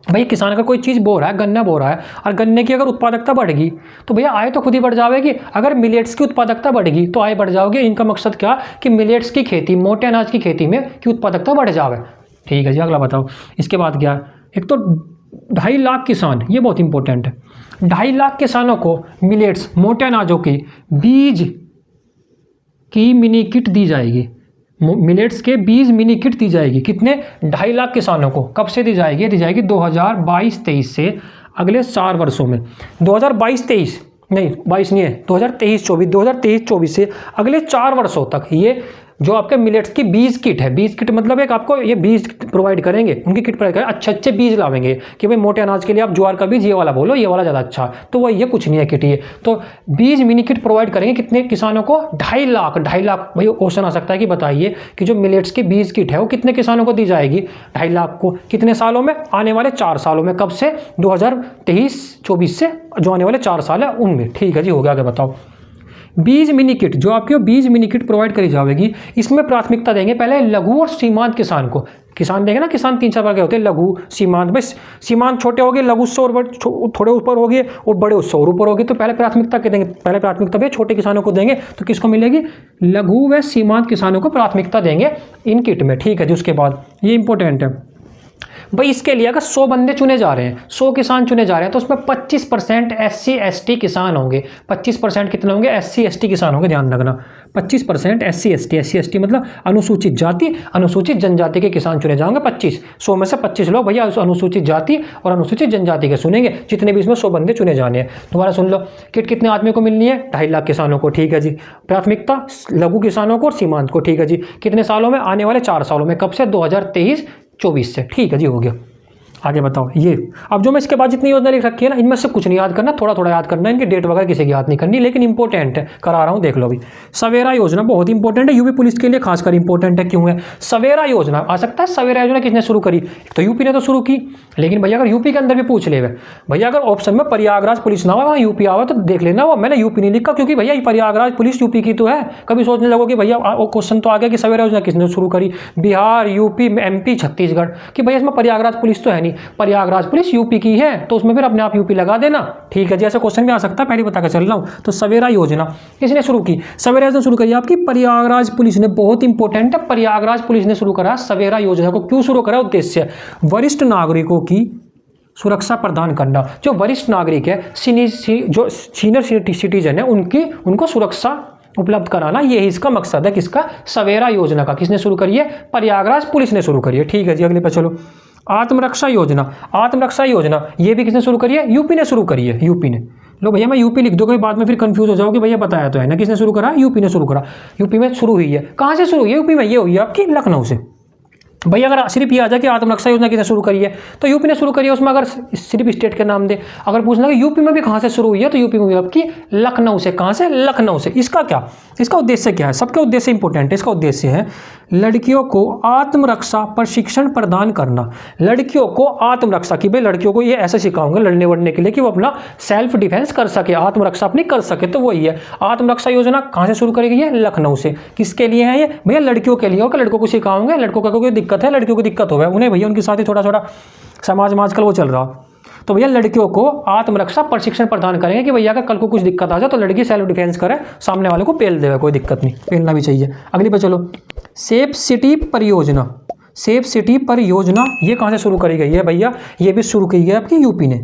भाई किसान अगर कोई चीज़ बो रहा है, गन्ना बो रहा है, और गन्ने की अगर उत्पादकता बढ़ेगी तो भैया आय तो खुद ही बढ़ जाएगी। अगर मिलेट्स की उत्पादकता बढ़ेगी तो आय बढ़ जाओगे। इनका मकसद क्या कि मिलेट्स की खेती, मोटे अनाज की खेती में की उत्पादकता बढ़ जाए, ठीक है जी। अगला बताओ इसके बाद क्या। एक तो 2.5 लाख किसान, ये बहुत इंपॉर्टेंट है। 2.5 लाख किसानों को मिलेट्स मोटे अनाजों की बीज की मिनी किट दी जाएगी। मिलेट्स के बीज मिनी किट दी जाएगी। कितने? 2.5 लाख किसानों को। कब से दी जाएगी? दी जाएगी 2022-23 से अगले 4 वर्षों में। 2022-23 नहीं, 22 नहीं है, 2023-24 से अगले 4 वर्षों तक ये जो आपके मिलेट्स की बीज किट है। बीज किट मतलब एक आपको ये बीज प्रोवाइड करेंगे, उनकी किट प्रोवाइड करेंगे। अच्छे बीज लावेंगे कि भाई मोटे अनाज के लिए आप ज्वार का बीज ये वाला बोलो, ये वाला ज़्यादा अच्छा। तो वह ये कुछ नहीं है किट ये। तो बीज मिनी किट प्रोवाइड करेंगे कितने किसानों को? 2.5 लाख। 2.5 लाख भाई क्वेश्चन आ सकता है कि बताइए कि जो मिलेट्स की बीज किट है वो कितने किसानों को दी जाएगी? 2.5 लाख को। कितने सालों में? आने वाले 4 सालों में। कब से? 2023-24 से जो आने वाले 4 साल है उनमें, ठीक है जी। हो गया, आगे बताओ। बीज मिनी किट, जो आपकी बीज मिनी किट प्रोवाइड करी जाएगी, इसमें प्राथमिकता देंगे पहले लघु और सीमांत किसान को। किसान देंगे ना, किसान 3-4 प्रकार के होते हैं, लघु, सीमांत। बस सीमांत छोटे हो गए, लघु उससे और थोड़े ऊपर हो गए, और बड़े उससे और ऊपर हो गए। तो पहले प्राथमिकता के देंगे, पहले प्राथमिकता भी छोटे किसानों को देंगे। तो किसको मिलेगी? लघु व सीमांत किसानों को प्राथमिकता देंगे इन किट में, ठीक है जी। उसके बाद ये इंपॉर्टेंट है भाई, इसके लिए अगर 100 बंदे चुने जा रहे हैं, 100 किसान चुने जा रहे हैं, तो उसमें 25% SC/ST किसान होंगे। 25% कितने होंगे? SC/ST किसान होंगे, ध्यान रखना। 25% SC/ST मतलब अनुसूचित जाति, अनुसूचित जनजाति के किसान चुने जाएंगे। 100 में से 25 लोग भैया अनुसूचित जाति और अनुसूचित जनजाति के सुनेंगे, जितने भी इसमें 100 बंदे चुने जाने हैं। दोबारा सुन लो, किट कितने आदमी को मिलनी है? 2.5 लाख किसानों को, ठीक है जी। प्राथमिकता लघु किसानों को और सीमांत को, ठीक है जी। कितने सालों में? आने वाले 4 सालों में। कब से? 2023-24 से, ठीक है जी। हो गया। आगे बताओ। ये अब जो मैं इसके बाद जितनी योजना लिख रखी है ना, इनमें से कुछ नहीं याद करना, थोड़ा थोड़ा याद करना, इनकी डेट वगैरह किसी की याद नहीं करनी, लेकिन इंपॉर्टेंट है, करा रहा हूँ, देख लो अभी। सवेरा योजना बहुत इंपॉर्टेंट है, यूपी पुलिस के लिए खासकर इंपॉर्टेंट है। क्यों है? सवेरा योजना आ सकता है, सवेरा योजना किसने शुरू करी? तो यूपी ने तो शुरू की, लेकिन भैया अगर यूपी के अंदर भी पूछ ले, भैया अगर ऑप्शन में प्रयागराज पुलिस ना हो, वहाँ यूपी आवा तो देख लेना, वो मैंने यूपी नहीं लिखा, क्योंकि भैया प्रयागराज पुलिस यूपी की तो है। कभी सोचने लगो कि भैया वो क्वेश्चन तो आ गया कि सवेरा योजना किसने शुरू करी, बिहार, यूपी, एमपी, छत्तीसगढ़, कि भैया इसमें प्रयागराज पुलिस तो है नहीं, प्रयागराज पुलिस यूपी की है, तो उसमें फिर अपने आप यूपी लगा देना। ठीक है जी, ऐसा क्वेश्चन भी आ सकता है, पहले बता के चल रहा हूँ। तो सवेरा योजना किसने शुरू की? सवेरा योजना शुरू करी आपकी प्रयागराज पुलिस ने, बहुत इंपॉर्टेंट है, प्रयागराज पुलिस ने शुरू करा सवेरा योजना को। क्यों शुरू करा? उद्देश्य वरिष्ठ नागरिकों की सुरक्षा प्रदान करना। जो वरिष्ठ नागरिक है, जो सीनियर सिटीजन है, उनको सुरक्षा उपलब्ध कराना, यही इसका मकसद है। किसका? सवेरा योजना का। किसने शुरू करी है? प्रयागराज पुलिस ने शुरू करी है। ठीक है जी, अगले पर चलो। आत्मरक्षा योजना, आत्मरक्षा योजना ये भी किसने शुरू करी है? यूपी ने शुरू करी है, यूपी ने। लो भैया मैं यूपी लिख दूंगा, बाद में फिर कंफ्यूज हो जाओगे, भैया बताया तो है ना। किसने शुरू करा? यूपी ने शुरू करा। यूपी में शुरू हुई है, कहाँ से शुरू हुई है? यूपी में। ये हुई है आपकी लखनऊ से। भैया अगर सिर्फ ये आ जाए कि आत्मरक्षा योजना किसने शुरू करी है, तो यूपी ने शुरू करी है, उसमें अगर सिर्फ स्टेट के नाम दे। अगर पूछना कि यूपी में भी कहाँ से शुरू हुई है, तो यूपी में भी आपकी लखनऊ से। कहाँ से? लखनऊ से। इसका क्या? इसका उद्देश्य क्या है? सबके उद्देश्य इंपॉर्टेंट है। इसका उद्देश्य है लड़कियों को आत्मरक्षा प्रशिक्षण प्रदान करना। लड़कियों को आत्मरक्षा, कि भाई लड़कियों को ये ऐसे सिखाऊंगे लड़ने वड़ने के लिए कि वो अपना सेल्फ डिफेंस कर सके, आत्मरक्षा अपनी कर सके। तो वही है आत्मरक्षा योजना। कहाँ से शुरू करी गई है? लखनऊ से। किसके लिए है ये? भैया लड़कियों के लिए, होकर लड़कों को सिखाओगे। लड़कों का कोई दिक्कत है, लड़कियों को दिक्कत हो गया उन्हें, भैया उनके साथ ही थोड़ा थोड़ा समाज आजकल वो चल रहा, तो भैया लड़कियों को आत्मरक्षा प्रशिक्षण प्रदान करेंगे कि भैया अगर कल को कुछ दिक्कत आ जाए तो लड़की सेल्फ डिफेंस करे, सामने वाले को पेल देवे, कोई दिक्कत नहीं, पेलना भी चाहिए। अगली पे चलो। सेफ सिटी परियोजना, सेफ सिटी परियोजना ये कहाँ से शुरू करी गई है भैया? ये भी शुरू की है आपकी यूपी ने।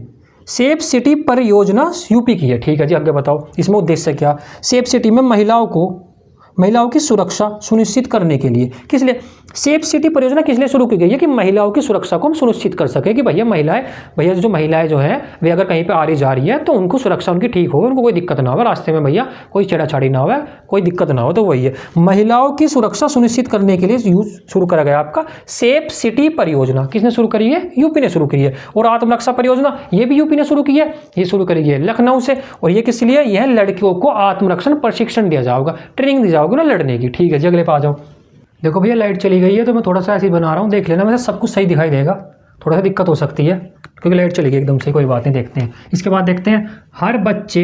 सेफ सिटी परियोजना यूपी की है। ठीक है जी, आगे बताओ इसमें उद्देश्य क्या? सेफ सिटी में महिलाओं की सुरक्षा सुनिश्चित करने के लिए। किस लिए सेफ सिटी परियोजना किस लिए शुरू की गई है? कि महिलाओं की सुरक्षा को हम सुनिश्चित कर सके, कि भैया जो महिलाएं जो हैं वे अगर कहीं पे आ रही जा रही है तो उनको सुरक्षा उनकी ठीक हो, उनको कोई दिक्कत ना हो, रास्ते में भैया कोई छेड़ाछाड़ी ना हो, कोई दिक्कत ना हो। तो वही है महिलाओं की सुरक्षा सुनिश्चित करने के लिए शुरू करा गया आपका सेफ सिटी परियोजना। किसने शुरू करी है? यूपी ने शुरू करी है। और आत्मरक्षा परियोजना ये भी यूपी ने शुरू की है, ये शुरू करी है लखनऊ से। और ये किस लिए? यह लड़कियों को आत्मरक्षण प्रशिक्षण दिया जाएगा, ट्रेनिंग दी जाओगे ना लड़ने की। ठीक है जी, अगले पे आ जाओ। देखो भैया लाइट चली गई है तो मैं थोड़ा सा ऐसे ही बना रहा हूँ, देख लेना, वैसे सब कुछ सही दिखाई देगा, थोड़ा सा दिक्कत हो सकती है क्योंकि लाइट चली गई एकदम से, कोई बात नहीं, देखते हैं। इसके बाद देखते हैं हर बच्चे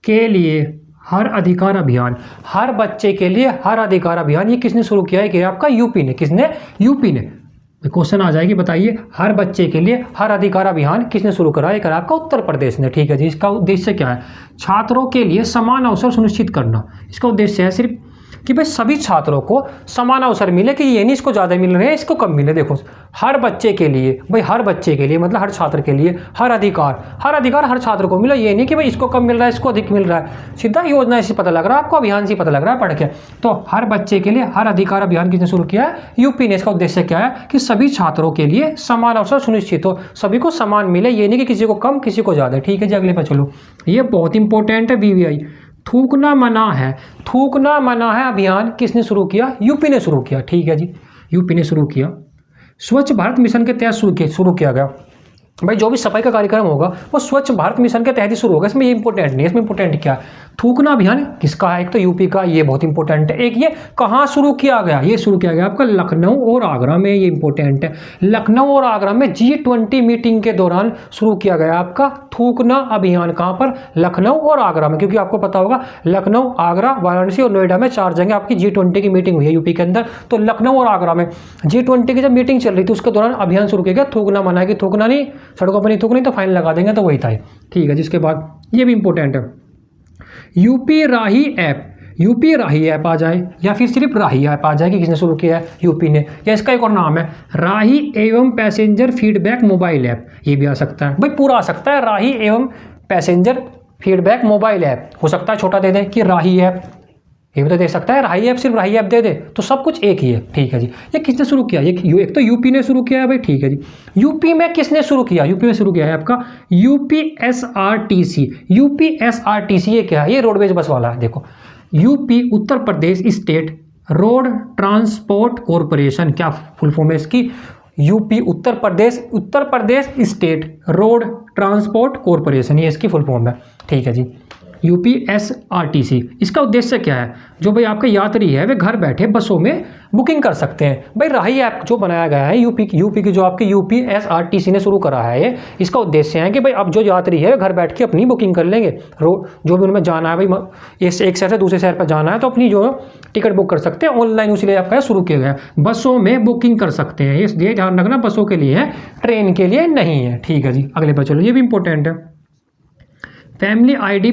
के लिए हर अधिकार अभियान। हर बच्चे के लिए हर अधिकार अभियान ये किसने शुरू किया है? कि आपका यूपी ने। किसने? यूपी ने। क्वेश्चन आ जाएगी, बताइए हर बच्चे के लिए हर अधिकार अभियान किसने शुरू करा है? करा आपका उत्तर प्रदेश ने। ठीक है जी, इसका उद्देश्य क्या है? छात्रों के लिए समान अवसर सुनिश्चित करना। इसका उद्देश्य है सिर्फ कि भाई सभी छात्रों को समान अवसर मिले, कि ये नहीं इसको ज़्यादा मिल रहे हैं इसको कम मिले। देखो हर बच्चे के लिए, भाई हर बच्चे के लिए मतलब हर छात्र के लिए हर अधिकार हर छात्र को मिला, ये नहीं कि भाई इसको कम मिल रहा है इसको अधिक मिल रहा है। सीधा योजना से पता लग रहा है आपको, अभियान से पता लग रहा है पढ़ के। तो हर बच्चे के लिए हर अधिकार अभियान किसने शुरू किया है? यूपी ने। इसका उद्देश्य क्या है? कि सभी छात्रों के लिए समान अवसर सुनिश्चित हो, सभी को समान मिले, ये नहीं कि किसी को कम किसी को ज़्यादा। ठीक है जी, अगले पर चलो। ये बहुत इंपॉर्टेंट है, BVI थूकना मना है। थूकना मना है अभियान किसने शुरू किया? यूपी ने शुरू किया। ठीक है जी, यूपी ने शुरू किया। स्वच्छ भारत मिशन के तहत शुरू किया गया। भाई जो भी सफाई का कार्यक्रम होगा वो स्वच्छ भारत मिशन के तहत ही शुरू होगा, इसमें ये इंपॉर्टेंट नहीं है। इसमें इंपॉर्टेंट क्या है? थूकना अभियान किसका है? एक तो यूपी का, ये बहुत इंपॉर्टेंट है। एक ये कहाँ शुरू किया गया? ये शुरू किया गया आपका लखनऊ और आगरा में, ये इंपॉर्टेंट है। लखनऊ और आगरा में G20 मीटिंग के दौरान शुरू किया गया आपका थूकना अभियान। कहाँ पर? लखनऊ और आगरा में, क्योंकि आपको पता होगा लखनऊ, आगरा, वाराणसी और नोएडा में 4 जगह आपकी G20 की मीटिंग हुई है यूपी के अंदर। तो लखनऊ और आगरा में G20 की जब मीटिंग चल रही थी उसके दौरान अभियान शुरू किया गया थूकना मना। कि थूकना नहीं, सड़कों पर नहीं थूकनी तो फाइन लगा देंगे, तो वही था। ठीक है जिसके बाद ये भी इंपॉर्टेंट है, यूपी राही ऐप। यूपी राही ऐप आ जाए या फिर सिर्फ राही ऐप आ जाए कि किसने शुरू किया है? यूपी ने। या इसका एक और नाम है राही एवं पैसेंजर फीडबैक मोबाइल ऐप, ये भी आ सकता है। भाई पूरा आ सकता है, राही एवं पैसेंजर फीडबैक मोबाइल ऐप हो सकता है, छोटा दे दें कि राही ऐप, ये भी तो दे सकता है। राही ऐप सिर्फ राही ऐप दे दे तो सब कुछ एक ही है। ठीक है जी, ये किसने शुरू किया? ये एक तो यूपी ने शुरू किया है भाई। ठीक है जी, यूपी में किसने शुरू किया? यूपी में शुरू किया है आपका UPSRTC। UPSRTC ये क्या है? ये रोडवेज बस वाला है। देखो UP Uttar Pradesh state road transport corporation, क्या फुल फॉर्म है इसकी? UP Uttar Pradesh state road transport corporation, ये इसकी फुल फॉर्म है। ठीक है जी, UPSRTC। इसका उद्देश्य क्या है? जो भाई आपके यात्री है वे घर बैठे बसों में बुकिंग कर सकते हैं। भाई राही ऐप जो बनाया गया है यूपी की जो आपकी UPSRTC ने शुरू करा है ये, इसका उद्देश्य है कि भाई अब जो यात्री है घर बैठ के अपनी बुकिंग कर लेंगे। जो भी उनमें जाना है भाई इस एक शहर से दूसरे शहर पर जाना है तो अपनी जो टिकट बुक कर सकते हैं ऑनलाइन, उसी लिए आपका शुरू किया गया है। बसों में बुकिंग कर सकते हैं, ये ध्यान रखना, बसों के लिए है, ट्रेन के लिए नहीं है। ठीक है जी, अगले पर चलो, ये भी इंपॉर्टेंट है। फैमिली आईडी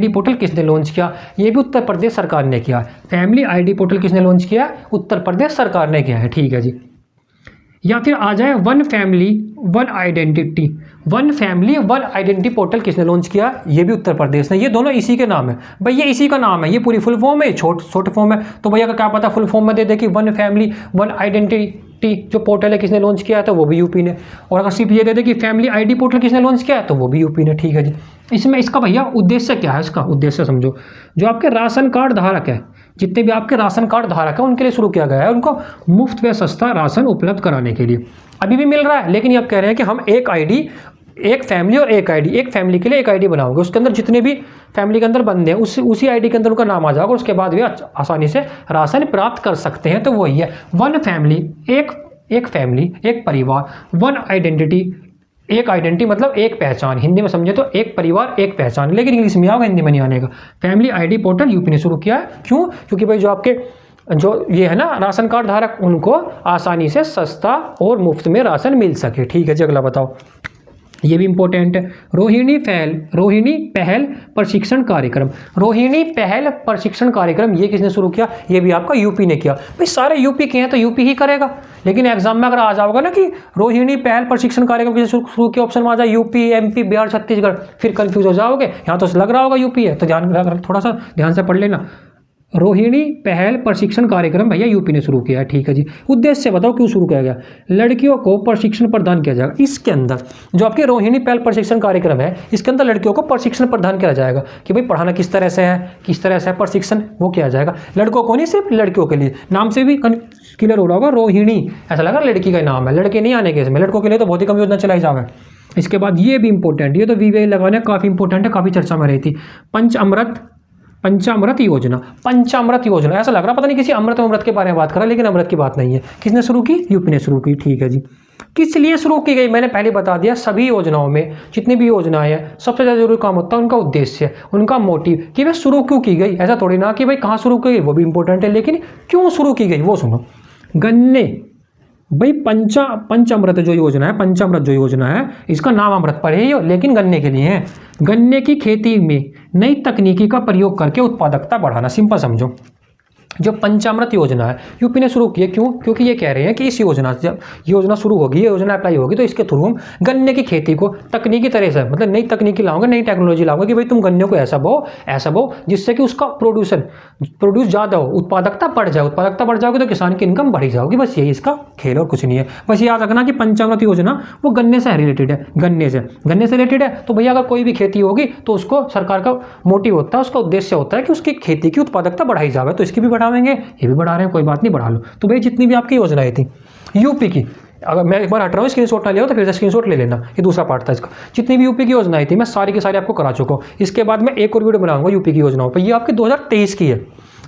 पोर्टल किसने लॉन्च किया? ये भी उत्तर प्रदेश सरकार ने किया है। फैमिली आईडी पोर्टल किसने लॉन्च किया? उत्तर प्रदेश सरकार ने किया है। ठीक है जी, या फिर आ जाए one family one identity portal किसने लॉन्च किया? ये भी उत्तर प्रदेश ने। ये दोनों इसी के नाम है भाई, ये इसी का नाम है, ये पूरी फुल फॉर्म है, शॉर्ट फॉर्म है। तो भैया का क्या पता फुल फॉर्म में दे दे कि वन फैमिली वन आइडेंटिटी जो पोर्टल है किसने लॉन्च किया है, तो वो भी यूपी ने। और अगर सिर्फ ये दे दे कि फैमिली आईडी पोर्टल किसने लॉन्च किया है, तो वो भी यूपी ने। ठीक है जी, इसमें इसका भैया उद्देश्य क्या है? इसका उद्देश्य समझो, जो आपके राशन कार्ड धारक है, जितने भी आपके राशन कार्ड धारक है उनके लिए शुरू किया गया है, उनको मुफ्त व सस्ता राशन उपलब्ध कराने के लिए। अभी भी मिल रहा है, लेकिन ये अब कह रहे हैं कि हम एक आईडी, एक फैमिली और एक आईडी, एक फैमिली के लिए एक आईडी बनाओगे, उसके अंदर जितने भी फैमिली के अंदर बंदे हैं उसी आईडी के अंदर उनका नाम आ जाएगा, और उसके बाद वे आसानी से राशन प्राप्त कर सकते हैं। तो वही है वन फैमिली, एक फैमिली, एक परिवार, वन आइडेंटिटी, एक आइडेंटिटी मतलब एक पहचान, हिंदी में समझे तो एक परिवार एक पहचान, लेकिन इंग्लिश में आएगा, हिंदी में नहीं आने का। फैमिली आईडी पोर्टल यूपी ने शुरू किया है। क्यों? क्योंकि भाई जो आपके जो ये है ना राशन कार्ड धारक, उनको आसानी से सस्ता और मुफ्त में राशन मिल सके। ठीक है जी, अगला बताओ, ये भी इंपॉर्टेंट है। रोहिणी पहल प्रशिक्षण कार्यक्रम, ये किसने शुरू किया? ये भी आपका यूपी ने किया। भाई सारे यूपी के हैं तो यूपी ही करेगा, लेकिन एग्जाम में अगर आ जाओगा ना कि रोहिणी पहल प्रशिक्षण कार्यक्रम किसने शुरू किया, ऑप्शन में आ जाए यूपी, MP, बिहार, छत्तीसगढ़, फिर कंफ्यूज हो जाओगे। यहाँ तो लग रहा होगा यूपी है, तो थोड़ा सा ध्यान से पढ़ लेना। रोहिणी पहल प्रशिक्षण कार्यक्रम भैया यूपी ने शुरू किया है। ठीक है जी, उद्देश्य बताओ क्यों शुरू किया गया? लड़कियों को प्रशिक्षण प्रदान किया जाएगा। इसके अंदर जो आपके रोहिणी पहल प्रशिक्षण कार्यक्रम है, इसके अंदर लड़कियों को प्रशिक्षण प्रदान किया जाएगा कि भाई पढ़ाना किस तरह से है, प्रशिक्षण वो किया जाएगा। लड़कों को नहीं, सिर्फ लड़कियों के लिए। नाम से भी क्लियर हो रहा होगा, रोहिणी ऐसा लगा लड़की का नाम है, लड़के नहीं आने के इसमें, लड़कों के लिए तो बहुत ही कम योजना चलाई जाए। इसके बाद ये भी इंपॉर्टेंट, ये तो VVI लगाने काफ़ी इंपॉर्टेंट है, काफ़ी चर्चा में रही थी। पंचामृत योजना, ऐसा लग रहा पता नहीं किसी अमृत के बारे में बात कर रहा, लेकिन अमृत की बात नहीं है। किसने शुरू की? यूपी ने शुरू की। ठीक है जी, किस लिए शुरू की गई? मैंने पहले बता दिया, सभी योजनाओं में जितनी भी योजनाएं हैं, सबसे ज़्यादा जरूरी काम होता है उनका उद्देश्य, उनका मोटिव, कि वे शुरू क्यों की गई। ऐसा थोड़ी ना कि भाई कहाँ शुरू की गई, वो भी इंपॉर्टेंट है, लेकिन क्यों शुरू की गई वो सुनो। गन्ने भाई पंचामृत जो योजना है, इसका नाम अमृत पर है, लेकिन गन्ने के लिए है। गन्ने की खेती में नई तकनीकी का प्रयोग करके उत्पादकता बढ़ाना। सिंपल समझो, जो पंचामृत योजना है यूपी ने शुरू की है। क्यों? क्योंकि ये कह रहे हैं कि इस योजना से जब योजना शुरू होगी, ये योजना अप्लाई होगी, तो इसके थ्रू हम गन्ने की खेती को तकनीकी तरह से, मतलब नई तकनीकी लाओगे, नई टेक्नोलॉजी लाओगे कि भाई तुम गन्ने को ऐसा बो जिससे कि उसका प्रोड्यूस ज़्यादा हो, उत्पादकता बढ़ जाओगी तो किसान की इनकम बढ़ी जाओगी। बस यही इसका खेल और कुछ नहीं है। बस याद रखना कि पंचामृत योजना वो गन्ने से रिलेटेड है, गन्ने से रिलेटेड है। तो भैया अगर कोई भी खेती होगी तो उसको सरकार का मोटिव होता है, उसका उद्देश्य होता है कि उसकी खेती की उत्पादकता बढ़ाई जाए, तो इसकी भी बढ़ावेंगे, ये भी बढ़ा रहे हैं, कोई बात नहीं, बढ़ा लो। तो भाई जितनी भी आपकी योजनाएं थी यूपी की, अगर मैं एक बार हट रहा हूँ, स्क्रीनशॉट ना लिया तो फिर से स्क्रीनशॉट ले लेना, ये दूसरा पार्ट था इसका। जितनी भी यूपी की योजनाएं थी मैं सारी की सारी आपको करा चुका हूँ। इसके बाद मैं एक और वीडियो बनाऊंगा यूपी की योजनाओं पर, ये आपकी 2023 की है।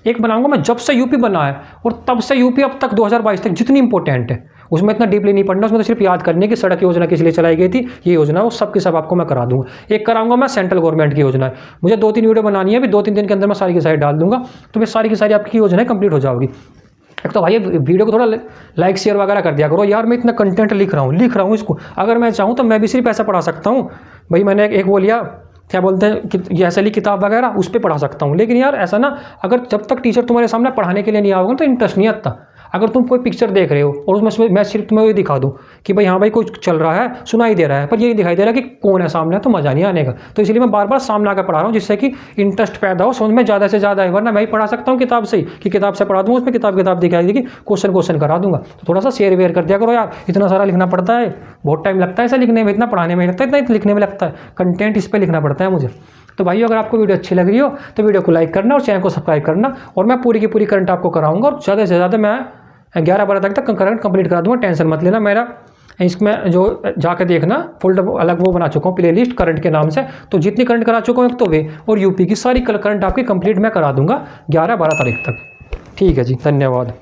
एक बनाऊंगा मैं जब से यूपी बना है और तब से यूपी अब तक 2022 तक जितनी इंपॉर्टेंट है, उसमें इतना डीपली नहीं पढ़ना, उसमें तो सिर्फ याद करने की सड़क योजना किस लिए चलाई गई थी, ये योजना वो सब के सब आपको मैं करा दूंगा। एक कराऊंगा मैं सेंट्रल गवर्नमेंट की योजना है, मुझे 2-3 वीडियो बनानी है, अभी 2-3 दिन के अंदर मैं सारी की सारी डाल दूंगा, तो फिर सारी की सारी आपकी योजनाएं कंप्लीट हो जाओगी। एक तो भाई वीडियो को थोड़ा लाइक शेयर वगैरह कर दिया करो यार, मैं इतना कंटेंट लिख रहा हूँ इसको, अगर मैं चाहूँ तो मैं भी सिर्फ ऐसा पढ़ा सकता हूँ भाई। मैंने एक वो लिया, क्या बोलते हैं कि ये ऐसे ली किताब वगैरह, उस पर पढ़ा सकता हूँ, लेकिन यार ऐसा ना, अगर जब तक टीचर तुम्हारे सामने पढ़ाने के लिए नहीं आओगे तो इंटरेस्ट नहीं आता। अगर तुम कोई पिक्चर देख रहे हो और उसमें मैं सिर्फ तुम्हें ये दिखा दूँ कि भाई हाँ भाई कुछ चल रहा है, सुनाई दे रहा है, पर ये दिखाई दे रहा है कि कौन है सामने, तो मज़ा नहीं आने का। तो इसलिए मैं बार बार सामने आकर पढ़ा रहा हूँ, जिससे कि इंटरेस्ट पैदा हो, समझ में ज़्यादा से ज़्यादा है। वरना मैं ही पढ़ा सकता हूँ किताब से ही, कि किताब से पढ़ा दूँगा, उसमें किताब दिखाई देगी, क्वेश्चन करा दूँगा। तो थोड़ा सा शेयर वेयर कर दिया करो यार, इतना सारा लिखना पड़ता है, बहुत टाइम लगता है ऐसा लिखने में, इतना पढ़ाने में लगता है, इतना लिखने में लगता है, कंटेंट इस पर लिखना पड़ता है मुझे। तो भाई अगर आपको वीडियो अच्छी लग रही हो तो वीडियो को लाइक करना और चैनल को सब्सक्राइब करना, और मैं पूरी की पूरी करंट आपको कराऊंगा, और ज़्यादा से ज़्यादा मैं 11-12 तारीख तक करंट कंप्लीट करा दूंगा, टेंशन मत लेना। मेरा इसमें जो जाके देखना फोल्डर अलग वो बना चुका हूँ, प्लेलिस्ट करंट के नाम से। तो जितनी करंट करा चुका हूँ एक तो वे, और यूपी की सारी करंट आपकी कंप्लीट मैं करा दूंगा 11-12 तारीख तक। ठीक है जी, धन्यवाद।